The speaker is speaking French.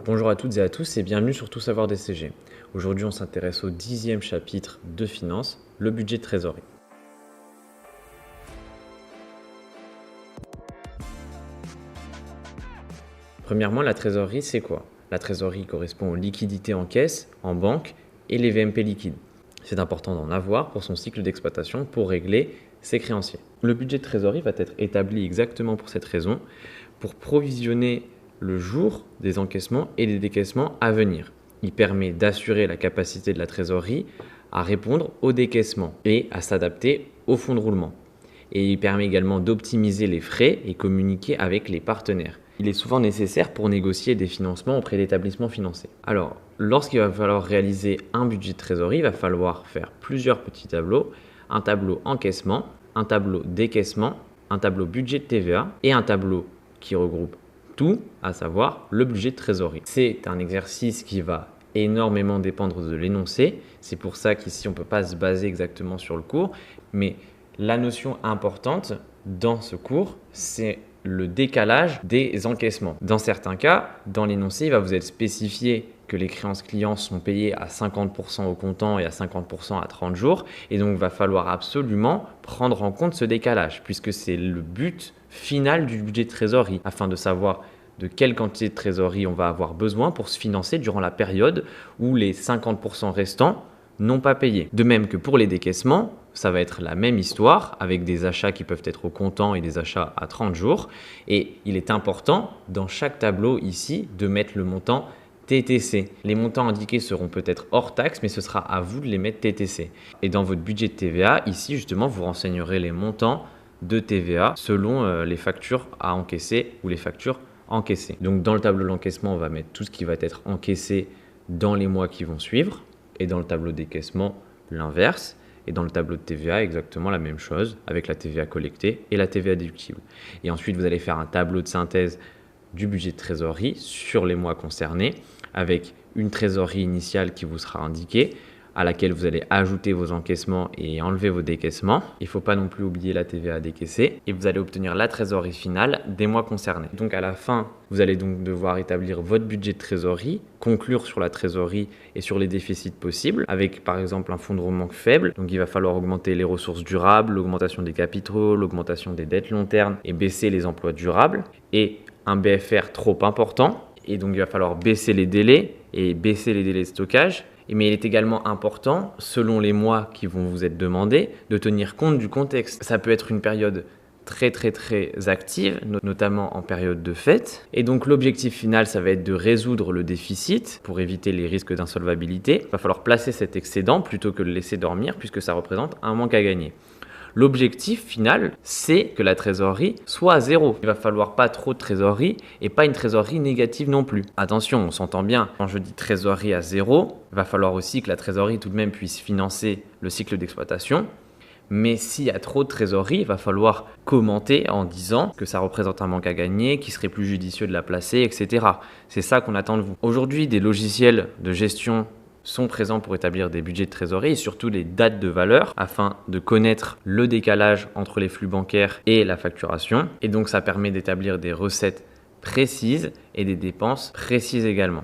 Bonjour à toutes et à tous et bienvenue sur Tout savoir DCG. Aujourd'hui, on s'intéresse au 10e chapitre de finance, le budget de trésorerie. Premièrement, la trésorerie, c'est quoi? La trésorerie correspond aux liquidités en caisse, en banque et les VMP liquides. C'est important d'en avoir pour son cycle d'exploitation pour régler ses créanciers. Le budget de trésorerie va être établi exactement pour cette raison, pour provisionner le jour des encaissements et des décaissements à venir. Il permet d'assurer la capacité de la trésorerie à répondre aux décaissements et à s'adapter au fonds de roulement. Et il permet également d'optimiser les frais et communiquer avec les partenaires. Il est souvent nécessaire pour négocier des financements auprès d'établissements financiers. Alors, lorsqu'il va falloir réaliser un budget de trésorerie, il va falloir faire plusieurs petits tableaux. Un tableau encaissement, un tableau décaissement, un tableau budget de TVA et un tableau qui regroupe tout, à savoir le budget de trésorerie. C'est un exercice qui va énormément dépendre de l'énoncé. C'est pour ça qu'ici, on ne peut pas se baser exactement sur le cours. Mais la notion importante dans ce cours, c'est le décalage des encaissements. Dans certains cas, dans l'énoncé, il va vous être spécifié que les créances clients sont payées à 50% au comptant et à 50% à 30 jours. Et donc, il va falloir absolument prendre en compte ce décalage, puisque c'est le but final du budget de trésorerie, afin de savoir de quelle quantité de trésorerie on va avoir besoin pour se financer durant la période où les 50% restants n'ont pas payé. De même que pour les décaissements, ça va être la même histoire avec des achats qui peuvent être au comptant et des achats à 30 jours. Et il est important dans chaque tableau ici de mettre le montant TTC. Les montants indiqués seront peut-être hors taxe, mais ce sera à vous de les mettre TTC. Et dans votre budget de TVA, ici justement, vous renseignerez les montants de TVA selon les factures à encaisser ou les factures encaissées. Donc dans le tableau de l'encaissement, on va mettre tout ce qui va être encaissé dans les mois qui vont suivre. Et dans le tableau de décaissement, l'inverse. Et dans le tableau de TVA, exactement la même chose, avec la TVA collectée et la TVA déductible. Et ensuite, vous allez faire un tableau de synthèse du budget de trésorerie sur les mois concernés, avec une trésorerie initiale qui vous sera indiquée, à laquelle vous allez ajouter vos encaissements et enlever vos décaissements. Il ne faut pas non plus oublier la TVA décaissée. Et vous allez obtenir la trésorerie finale des mois concernés. Donc à la fin, vous allez donc devoir établir votre budget de trésorerie, conclure sur la trésorerie et sur les déficits possibles, avec par exemple un fonds de roulement faible. Donc il va falloir augmenter les ressources durables, l'augmentation des capitaux, l'augmentation des dettes long terme et baisser les emplois durables. Et un BFR trop important. Et donc il va falloir baisser les délais et baisser les délais de stockage. Mais il est également important, selon les mois qui vont vous être demandés, de tenir compte du contexte. Ça peut être une période très active, notamment en période de fête. Et donc l'objectif final, ça va être de résoudre le déficit pour éviter les risques d'insolvabilité. Il va falloir placer cet excédent plutôt que le laisser dormir puisque ça représente un manque à gagner. L'objectif final, c'est que la trésorerie soit à zéro. Il va falloir pas trop de trésorerie et pas une trésorerie négative non plus. Attention, on s'entend bien. Quand je dis trésorerie à zéro, il va falloir aussi que la trésorerie tout de même puisse financer le cycle d'exploitation. Mais s'il y a trop de trésorerie, il va falloir commenter en disant que ça représente un manque à gagner, qu'il serait plus judicieux de la placer, etc. C'est ça qu'on attend de vous. Aujourd'hui, des logiciels de gestion sont présents pour établir des budgets de trésorerie et surtout les dates de valeur afin de connaître le décalage entre les flux bancaires et la facturation. Et donc ça permet d'établir des recettes précises et des dépenses précises également.